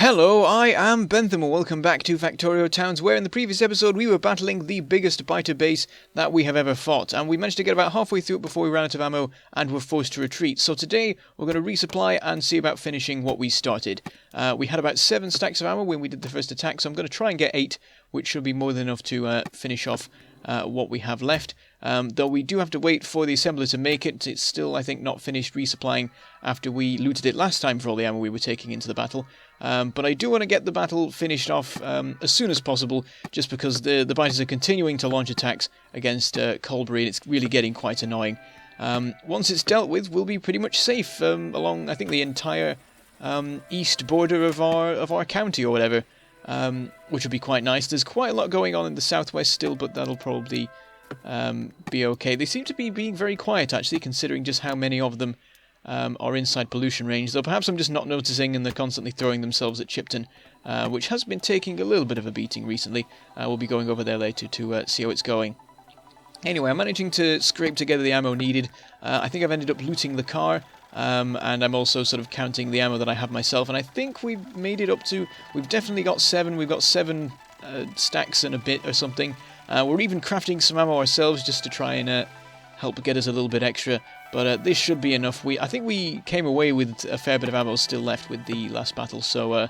Hello, I am Bentham and welcome back to Factorio Towns, where in the previous episode we were battling the biggest biter base that we have ever fought, and we managed to get about halfway through it before we ran out of ammo and were forced to retreat. So today we're going to resupply and see about finishing what we started. We had about 7 stacks of ammo when we did the first attack, so I'm going to try and get 8, which should be more than enough to finish off what we have left. Though we do have to wait for the assembler to make it. It's still, I think, not finished resupplying after we looted it last time for all the ammo we were taking into the battle. But I do want to get the battle finished off as soon as possible, just because the biters are continuing to launch attacks against Colbury, and it's really getting quite annoying. Once it's dealt with, we'll be pretty much safe along, I think, the entire east border of our county or whatever, which would be quite nice. There's quite a lot going on in the southwest still, but that'll probably be okay. They seem to be being very quiet, actually, considering just how many of them are inside pollution range, though perhaps I'm just not noticing and they're constantly throwing themselves at Chipton, which has been taking a little bit of a beating recently. We'll be going over there later to see how it's going. Anyway, I'm managing to scrape together the ammo needed. I think I've ended up looting the car, and I'm also sort of counting the ammo that I have myself, and I think we've made it up to... We've definitely got 7. We've got 7 stacks and a bit or something. We're even crafting some ammo ourselves just to try and help get us a little bit extra, but this should be enough. I think we came away with a fair bit of ammo still left with the last battle, so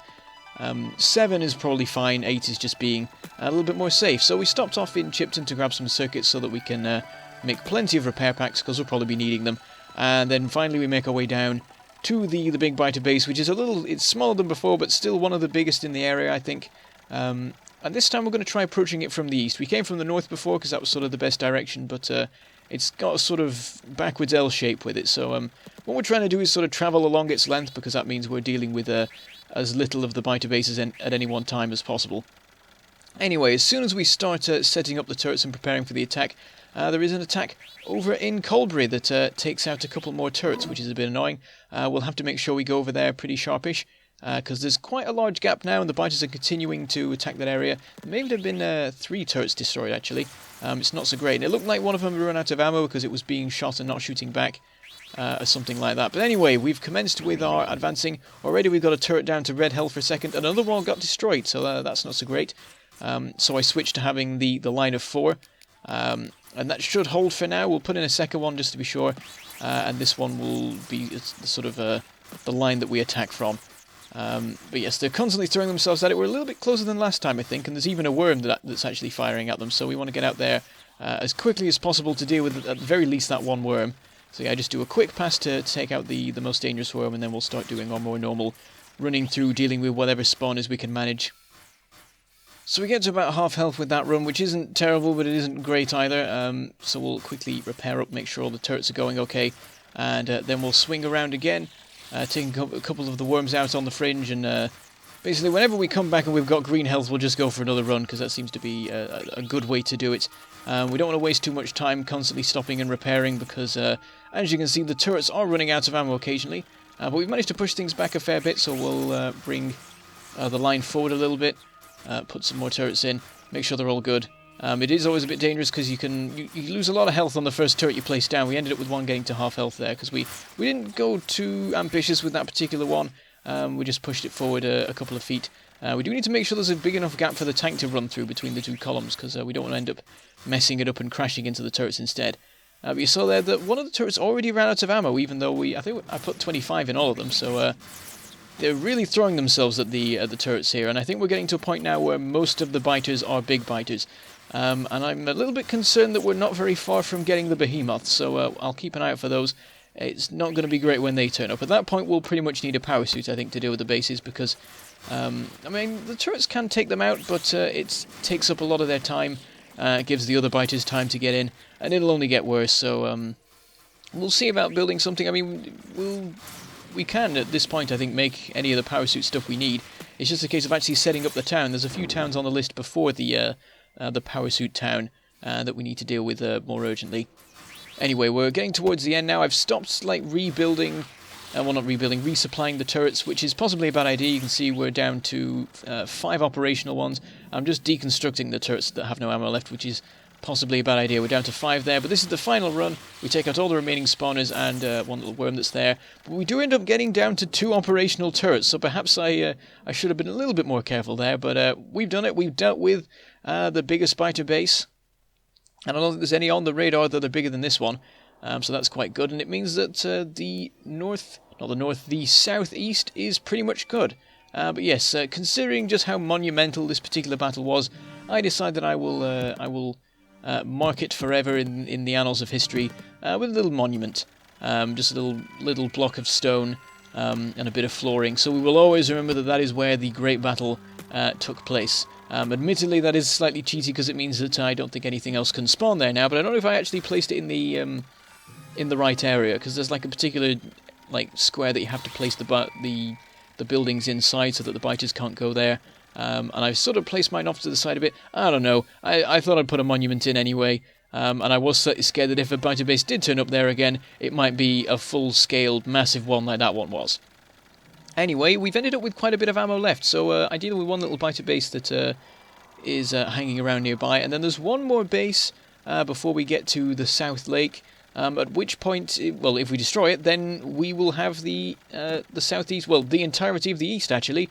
7 is probably fine, 8 is just being a little bit more safe. So we stopped off in Chipton to grab some circuits so that we can make plenty of repair packs, because we'll probably be needing them. And then finally we make our way down to the big biter base, which is it's smaller than before, but still one of the biggest in the area, I think. And this time we're going to try approaching it from the east. We came from the north before, because that was sort of the best direction, but it's got a sort of backwards L shape with it, so what we're trying to do is sort of travel along its length, because that means we're dealing with as little of the biter bases at any one time as possible. Anyway, as soon as we start setting up the turrets and preparing for the attack, there is an attack over in Colbury that takes out a couple more turrets, which is a bit annoying. We'll have to make sure we go over there pretty sharpish, because there's quite a large gap now and the biters are continuing to attack that area. Maybe there have been 3 turrets destroyed, actually. It's not so great. And it looked like one of them had run out of ammo because it was being shot and not shooting back, or something like that. But anyway, we've commenced with our advancing. Already we've got a turret down to red health for a second, and another one got destroyed, so that's not so great. So I switched to having the line of 4, and that should hold for now. We'll put in a second one just to be sure, and this one will be sort of the line that we attack from. But yes, they're constantly throwing themselves at it. We're a little bit closer than last time, I think, and there's even a worm that's actually firing at them, so we want to get out there as quickly as possible to deal with, at the very least, that one worm. So yeah, just do a quick pass to take out the most dangerous worm, and then we'll start doing our more normal running through, dealing with whatever spawners we can manage. So we get to about half health with that run, which isn't terrible, but it isn't great either. So we'll quickly repair up, make sure all the turrets are going okay, and then we'll swing around again, taking a couple of the worms out on the fringe, and basically whenever we come back and we've got green health, we'll just go for another run, because that seems to be a good way to do it. We don't want to waste too much time constantly stopping and repairing, because as you can see, the turrets are running out of ammo occasionally, but we've managed to push things back a fair bit, so we'll bring the line forward a little bit, put some more turrets in, make sure they're all good. It is always a bit dangerous because you lose a lot of health on the first turret you place down. We ended up with one getting to half health there because we didn't go too ambitious with that particular one. We just pushed it forward a couple of feet. We do need to make sure there's a big enough gap for the tank to run through between the 2 columns, because we don't want to end up messing it up and crashing into the turrets instead. But you saw there that one of the turrets already ran out of ammo, even though I think I put 25 in all of them, so they're really throwing themselves at the turrets here, and I think we're getting to a point now where most of the biters are big biters. And I'm a little bit concerned that we're not very far from getting the behemoths, so I'll keep an eye out for those. It's not going to be great when they turn up. At that point, we'll pretty much need a power suit, I think, to deal with the bases, because, I mean, the turrets can take them out, but it takes up a lot of their time. It gives the other biters time to get in, and it'll only get worse, so we'll see about building something. I mean, we can, at this point, I think, make any of the power suit stuff we need. It's just a case of actually setting up the town. There's a few towns on the list before the power suit town that we need to deal with more urgently. Anyway, we're getting towards the end now. I've stopped, rebuilding, well, not rebuilding, resupplying the turrets, which is possibly a bad idea. You can see we're down to 5 operational ones. I'm just deconstructing the turrets that have no ammo left, which is possibly a bad idea. We're down to 5 there, but this is the final run. We take out all the remaining spawners and one little worm that's there. But we do end up getting down to 2 operational turrets, so perhaps I should have been a little bit more careful there, but we've done it. We've dealt with the bigger spider base, and I don't think there's any on the radar that are bigger than this one, so that's quite good, and it means that the southeast is pretty much good. But yes, considering just how monumental this particular battle was, I decide that I will mark it forever in the annals of history with a little monument, just a little block of stone and a bit of flooring. So we will always remember that that is where the great battle took place. Admittedly, that is slightly cheaty because it means that I don't think anything else can spawn there now. But I don't know if I actually placed it in the right area, because there's like a particular square that you have to place the buildings inside so that the biters can't go there. And I've sort of placed mine off to the side a bit. I don't know. I thought I'd put a monument in anyway. And I was slightly scared that if a biter base did turn up there again, it might be a full-scale, massive one like that one was. Anyway, we've ended up with quite a bit of ammo left, so I deal with one little biter base that is hanging around nearby. And then there's one more base before we get to the South Lake. At which point, well, if we destroy it, then we will have the southeast, well, the entirety of the east, actually,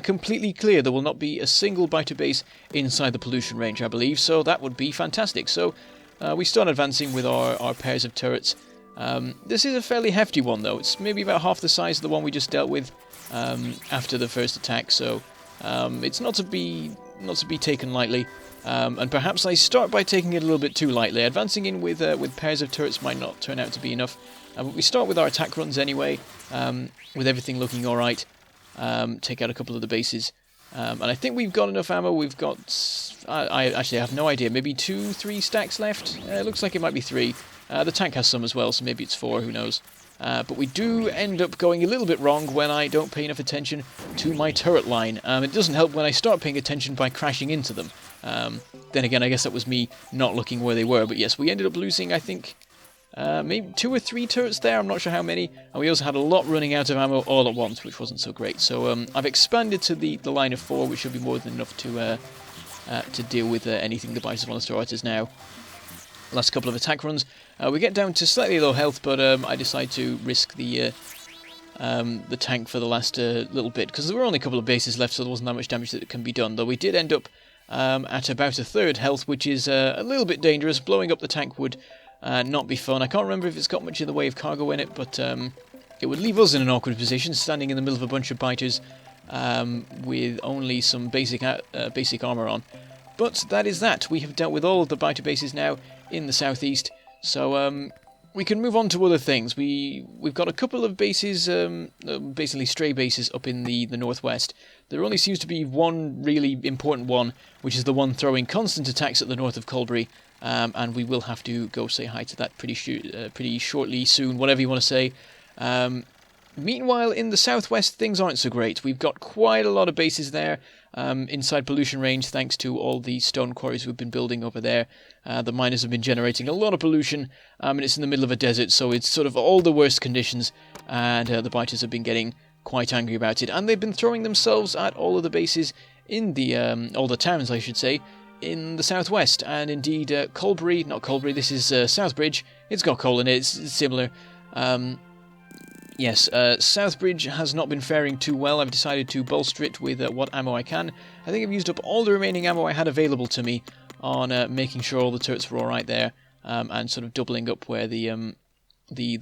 completely clear. There will not be a single biter base inside the pollution range, I believe, so that would be fantastic. So we start advancing with our pairs of turrets. This is a fairly hefty one, though. It's maybe about half the size of the one we just dealt with after the first attack, so it's not to be taken lightly. And perhaps I start by taking it a little bit too lightly. Advancing in with pairs of turrets might not turn out to be enough. But we start with our attack runs anyway, with everything looking alright. Take out a couple of the bases. And I think we've got enough ammo. We've got... I actually have no idea. Maybe 2-3 stacks left? It looks like it might be 3. The tank has some as well, so maybe it's 4, who knows. But we do end up going a little bit wrong when I don't pay enough attention to my turret line. It doesn't help when I start paying attention by crashing into them. Then again, I guess that was me not looking where they were. But yes, we ended up losing, I think, maybe 2 or 3 turrets there. I'm not sure how many. And we also had a lot running out of ammo all at once, which wasn't so great. So I've expanded to the line of 4, which should be more than enough to deal with anything the biters want to throw at us now. Last couple of attack runs, we get down to slightly low health, but I decide to risk the tank for the last little bit, because there were only a couple of bases left, so there wasn't that much damage that can be done. Though we did end up at about a third health, which is a little bit dangerous. Blowing up the tank would not be fun. I can't remember if it's got much in the way of cargo in it, but it would leave us in an awkward position, standing in the middle of a bunch of biters with only some basic armor on. But that is that. We have dealt with all of the biter bases now in the southeast, so we can move on to other things. We've got a couple of bases, basically stray bases up in the northwest. There only seems to be one really important one, which is the one throwing constant attacks at the north of Colbury, and we will have to go say hi to that pretty shortly, soon, whatever you want to say. Meanwhile, in the southwest, things aren't so great. We've got quite a lot of bases there inside pollution range, thanks to all the stone quarries we've been building over there. The miners have been generating a lot of pollution, and it's in the middle of a desert, so it's sort of all the worst conditions, and the biters have been getting quite angry about it, and they've been throwing themselves at all of the bases in the, all the towns, I should say, in the southwest, and indeed not Colbury, this is Southbridge. It's got coal in it, it's similar. Yes, Southbridge has not been faring too well. I've decided to bolster it with what ammo I can. I think I've used up all the remaining ammo I had available to me on making sure all the turrets were alright there, and sort of doubling up where the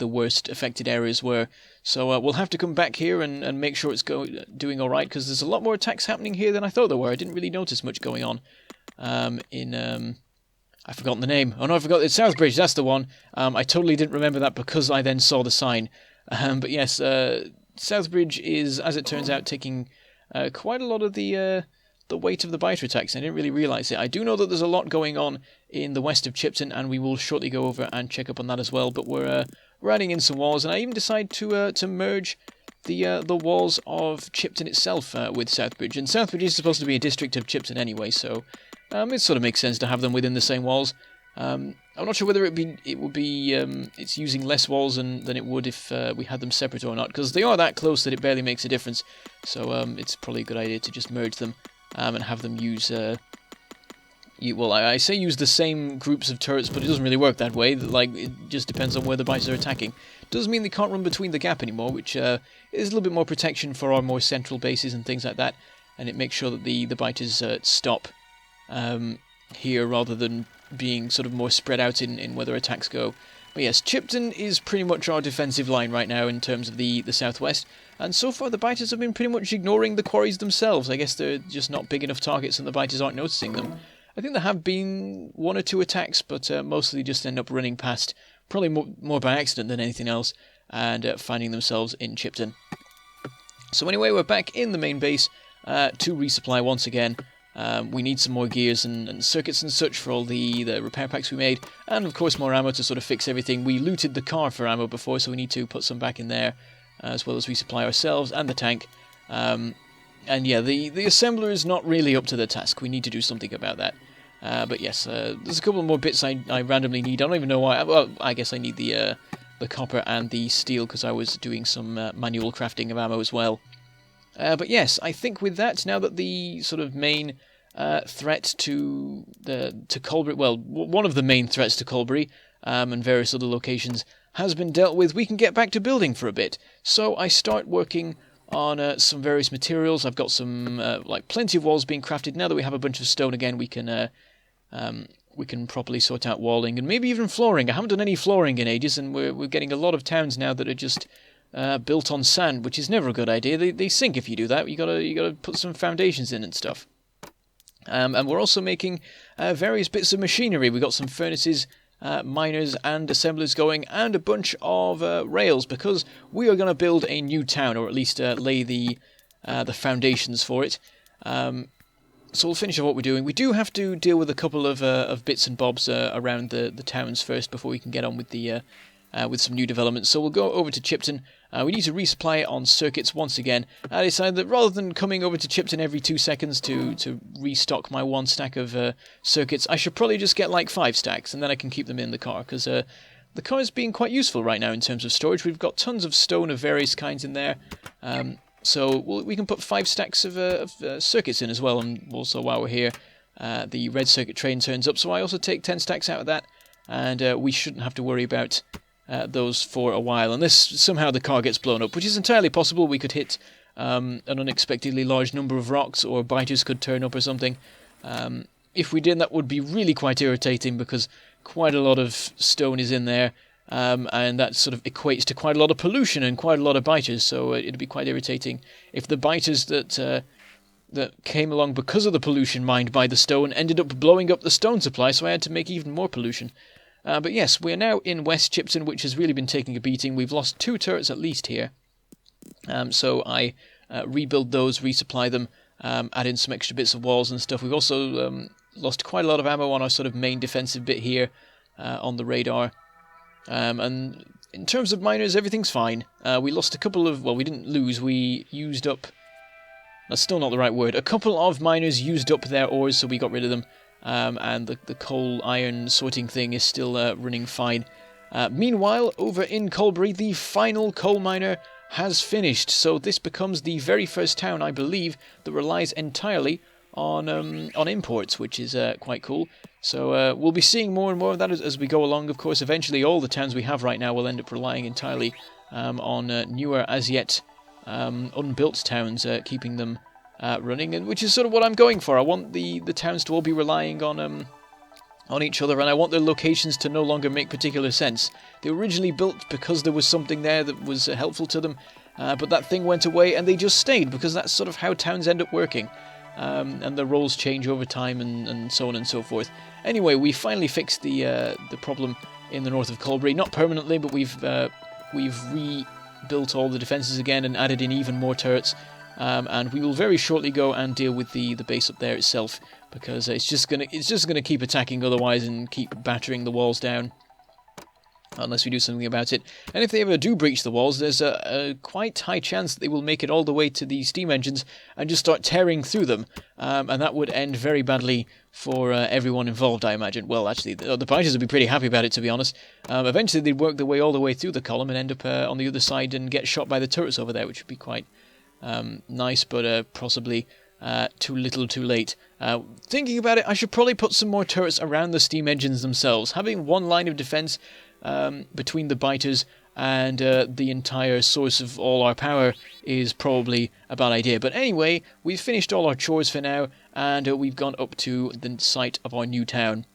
worst affected areas were. So we'll have to come back here and make sure it's doing alright, because there's a lot more attacks happening here than I thought there were. I didn't really notice much going on I've forgotten the name. Oh no, I forgot. It's Southbridge, that's the one. I totally didn't remember that because I then saw the sign. But yes, Southbridge is, as it turns out, taking quite a lot of the weight of the biter attacks. I didn't really realise it. I do know that there's a lot going on in the west of Chipton, and we will shortly go over and check up on that as well. But we're adding in some walls, and I even decide to merge the walls of Chipton itself with Southbridge. And Southbridge is supposed to be a district of Chipton anyway, so it sort of makes sense to have them within the same walls. I'm not sure whether it's using less walls than it would if we had them separate or not, because they are that close that it barely makes a difference. So it's probably a good idea to just merge them and have them use well, I say use the same groups of turrets, but it doesn't really work that way. Like, it just depends on where the biters are attacking. Does mean they can't run between the gap anymore, which is a little bit more protection for our more central bases and things like that, and it makes sure that the biters stop here rather than being sort of more spread out in where their attacks go. But yes, Chipton is pretty much our defensive line right now in terms of the southwest, and so far the biters have been pretty much ignoring the quarries themselves. I guess they're just not big enough targets and the biters aren't noticing them. I think there have been one or two attacks, but mostly just end up running past, probably more by accident than anything else, and finding themselves in Chipton. So anyway, we're back in the main base to resupply once again. We need some more gears and circuits and such for all the repair packs we made, and of course more ammo to sort of fix everything. We looted the car for ammo before, so we need to put some back in there, as well as resupply ourselves and the tank. And yeah, the assembler is not really up to the task. We need to do something about that. But yes, there's a couple more bits I randomly need. I don't even know why. Well, I guess I need the copper and the steel because I was doing some manual crafting of ammo as well. But yes, I think with that, now that the sort of main threat to Colbury, well, one of the main threats to Colbury and various other locations has been dealt with, we can get back to building for a bit. So I start working on some various materials. I've got some like plenty of walls being crafted. Now that we have a bunch of stone again, we can properly sort out walling and maybe even flooring. I haven't done any flooring in ages, and we're getting a lot of towns now that are just built on sand, which is never a good idea. They sink if you do that. You gotta put some foundations in and stuff. And we're also making various bits of machinery. We've got some furnaces, miners and assemblers going, and a bunch of rails, because we are going to build a new town, or at least lay the foundations for it. So we'll finish off what we're doing. We do have to deal with a couple of bits and bobs around the towns first before we can get on with the with some new developments. So we'll go over to Chipton. We need to resupply on circuits once again. I decided that rather than coming over to Chipton every 2 seconds to restock my 1 stack of circuits, I should probably just get like 5 stacks, and then I can keep them in the car, because the car is being quite useful right now in terms of storage. We've got tons of stone of various kinds in there, so we can put 5 stacks of circuits in as well. And also, while we're here, the red circuit train turns up, so I also take 10 stacks out of that, and we shouldn't have to worry about those for a while, unless somehow the car gets blown up, which is entirely possible. We could hit an unexpectedly large number of rocks, or biters could turn up or something. If we did, that would be really quite irritating, because quite a lot of stone is in there, and that sort of equates to quite a lot of pollution and quite a lot of biters, so it'd be quite irritating if the biters that came along because of the pollution mined by the stone ended up blowing up the stone supply, so I had to make even more pollution. But yes, we're now in West Chipton, which has really been taking a beating. We've lost 2 turrets at least here. So I rebuild those, resupply them, add in some extra bits of walls and stuff. We've also lost quite a lot of ammo on our sort of main defensive bit here on the radar. And in terms of miners, everything's fine. We lost a couple of... Well, we didn't lose. We used up... That's still not the right word. A couple of miners used up their ores, so we got rid of them. And the coal iron sorting thing is still running fine. Meanwhile, over in Colbury, the final coal miner has finished, so this becomes the very first town, I believe, that relies entirely on imports, which is quite cool. So we'll be seeing more and more of that as we go along. Of course, eventually all the towns we have right now will end up relying entirely on newer, as yet unbuilt towns, keeping them running, and which is sort of what I'm going for. I want the towns to all be relying on each other, and I want their locations to no longer make particular sense. They were originally built because there was something there that was helpful to them, but that thing went away and they just stayed, because that's sort of how towns end up working, and the roles change over time and so on and so forth. Anyway, we finally fixed the problem in the north of Colbury, not permanently, but we've rebuilt all the defences again and added in even more turrets. And we will very shortly go and deal with the base up there itself, because it's just gonna keep attacking otherwise and keep battering the walls down unless we do something about it. And if they ever do breach the walls, there's a quite high chance that they will make it all the way to the steam engines and just start tearing through them, and that would end very badly for everyone involved, I imagine. Well, actually, the biters would be pretty happy about it, to be honest. Eventually they'd work their way all the way through the column and end up on the other side and get shot by the turrets over there, which would be quite nice, but possibly too little too late. Thinking about it, I should probably put some more turrets around the steam engines themselves. Having one line of defense between the biters and the entire source of all our power is probably a bad idea. But anyway, we've finished all our chores for now, and we've gone up to the site of our new town.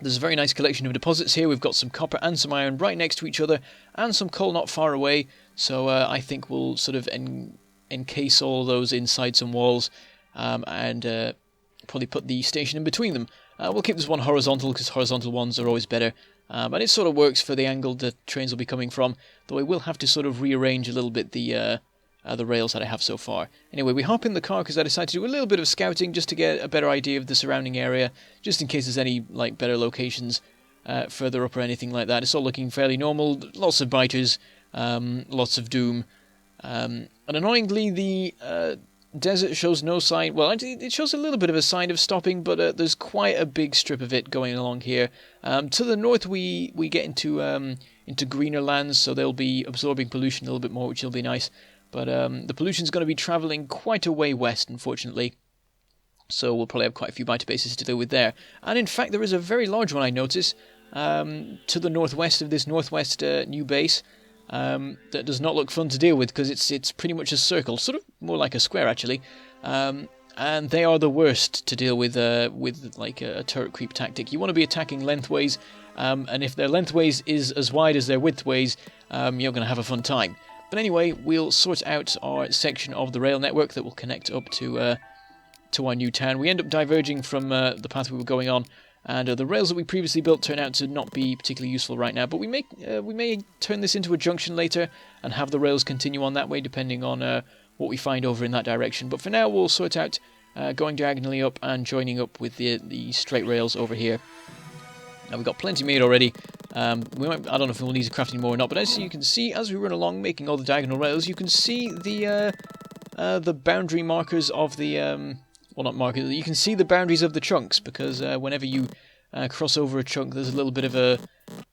There's a very nice collection of deposits here. We've got some copper and some iron right next to each other, and some coal not far away. So I think we'll sort of encase all those inside some walls, and probably put the station in between them. We'll keep this one horizontal, because horizontal ones are always better. And it sort of works for the angle the trains will be coming from, though I will have to sort of rearrange a little bit the rails that I have so far. Anyway, we hop in the car because I decided to do a little bit of scouting just to get a better idea of the surrounding area, just in case there's any better locations further up or anything like that. It's all looking fairly normal, lots of biters, lots of doom, and annoyingly the desert shows no sign. Well, it shows a little bit of a sign of stopping, but there's quite a big strip of it going along here. To the north, we get into greener lands, so they'll be absorbing pollution a little bit more, which will be nice. But the pollution's going to be travelling quite a way west, unfortunately. So we'll probably have quite a few biter bases to deal with there. And in fact, there is a very large one I notice to the northwest of this northwest new base. That does not look fun to deal with because it's pretty much a circle, sort of more like a square actually, and they are the worst to deal with like a turret creep tactic. You want to be attacking lengthways, and if their lengthways is as wide as their widthways, you're going to have a fun time. But anyway, we'll sort out our section of the rail network that will connect up to our new town. We end up diverging from the path we were going on. And the rails that we previously built turn out to not be particularly useful right now, but we may turn this into a junction later and have the rails continue on that way, depending on what we find over in that direction. But for now, we'll sort out going diagonally up and joining up with the straight rails over here. Now we've got plenty made already. I don't know if we'll need to craft any more or not, but as you can see, as we run along making all the diagonal rails, you can see the boundary markers of the well, not markers. You can see the boundaries of the chunks, because whenever you cross over a chunk, there's a little bit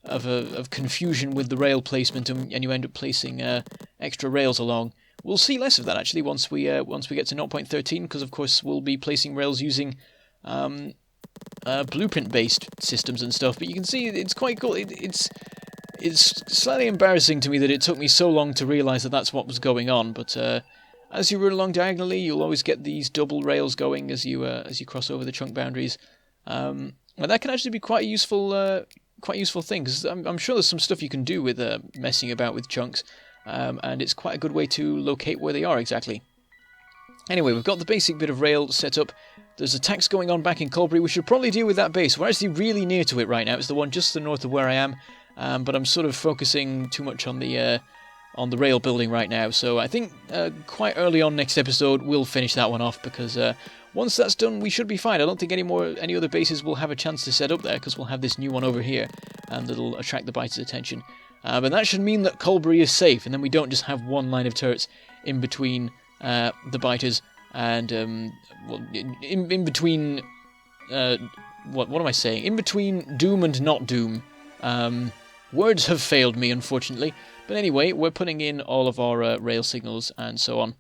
of confusion with the rail placement, and you end up placing extra rails along. We'll see less of that actually once we get to 0.13, because of course we'll be placing rails using blueprint-based systems and stuff. But you can see it's quite cool. It's slightly embarrassing to me that it took me so long to realise that that's what was going on, but. As you run along diagonally, you'll always get these double rails going as you cross over the chunk boundaries, and that can actually be quite a useful thing. Because I'm sure there's some stuff you can do with messing about with chunks, and it's quite a good way to locate where they are exactly. Anyway, we've got the basic bit of rail set up. There's attacks going on back in Colbury. We should probably deal with that base. We're actually really near to it right now. It's the one just to the north of where I am, but I'm sort of focusing too much on the rail building right now, so I think quite early on next episode we'll finish that one off, because once that's done we should be fine. I don't think any other bases will have a chance to set up there, because we'll have this new one over here and it'll attract the biters' attention. But that should mean that Colbury is safe, and then we don't just have one line of turrets in between the biters and in between what am I saying? In between doom and not doom. Words have failed me, unfortunately. But anyway, we're putting in all of our rail signals and so on.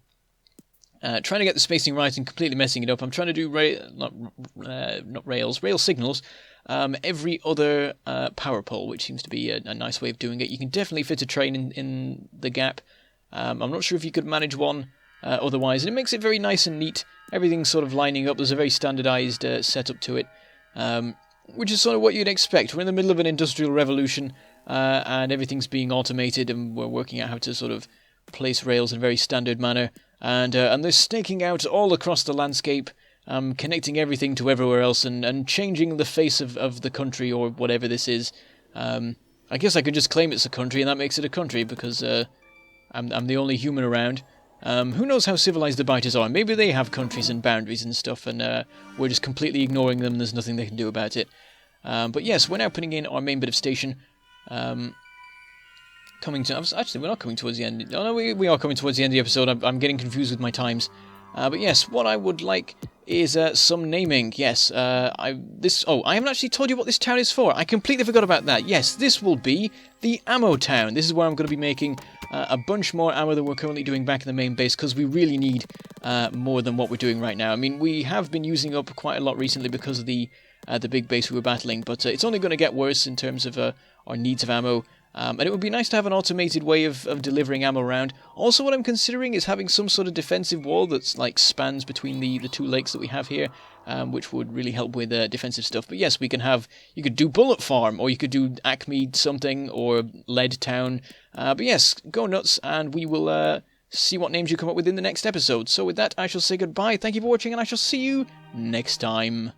Trying to get the spacing right and completely messing it up. I'm trying to do rail signals every other power pole, which seems to be a nice way of doing it. You can definitely fit a train in the gap. I'm not sure if you could manage one otherwise. And it makes it very nice and neat. Everything's sort of lining up. There's a very standardized setup to it, which is sort of what you'd expect. We're in the middle of an industrial revolution. And everything's being automated, and we're working out how to sort of place rails in a very standard manner, and they're staking out all across the landscape, connecting everything to everywhere else, and changing the face of the country, or whatever this is. I guess I could just claim it's a country, and that makes it a country, because I'm the only human around. Who knows how civilized the biters are? Maybe they have countries and boundaries and stuff, and we're just completely ignoring them, and there's nothing they can do about it. But yes, we're now putting in our main bit of station. Coming to... Actually, we're not coming towards the end. Oh, no, we are coming towards the end of the episode. I'm getting confused with my times. But yes, what I would like is some naming. Yes, I haven't actually told you what this town is for. I completely forgot about that. Yes, this will be the Ammo Town. This is where I'm going to be making a bunch more ammo than we're currently doing back in the main base, because we really need more than what we're doing right now. I mean, we have been using up quite a lot recently because of the big base we were battling, but it's only going to get worse in terms of our needs of ammo. And it would be nice to have an automated way of delivering ammo around. Also, what I'm considering is having some sort of defensive wall that's like spans between the two lakes that we have here, which would really help with defensive stuff. But yes, you could do Bullet Farm, or you could do Acme something, or Lead Town. But yes, go nuts, and we will see what names you come up with in the next episode. So with that, I shall say goodbye. Thank you for watching, and I shall see you next time.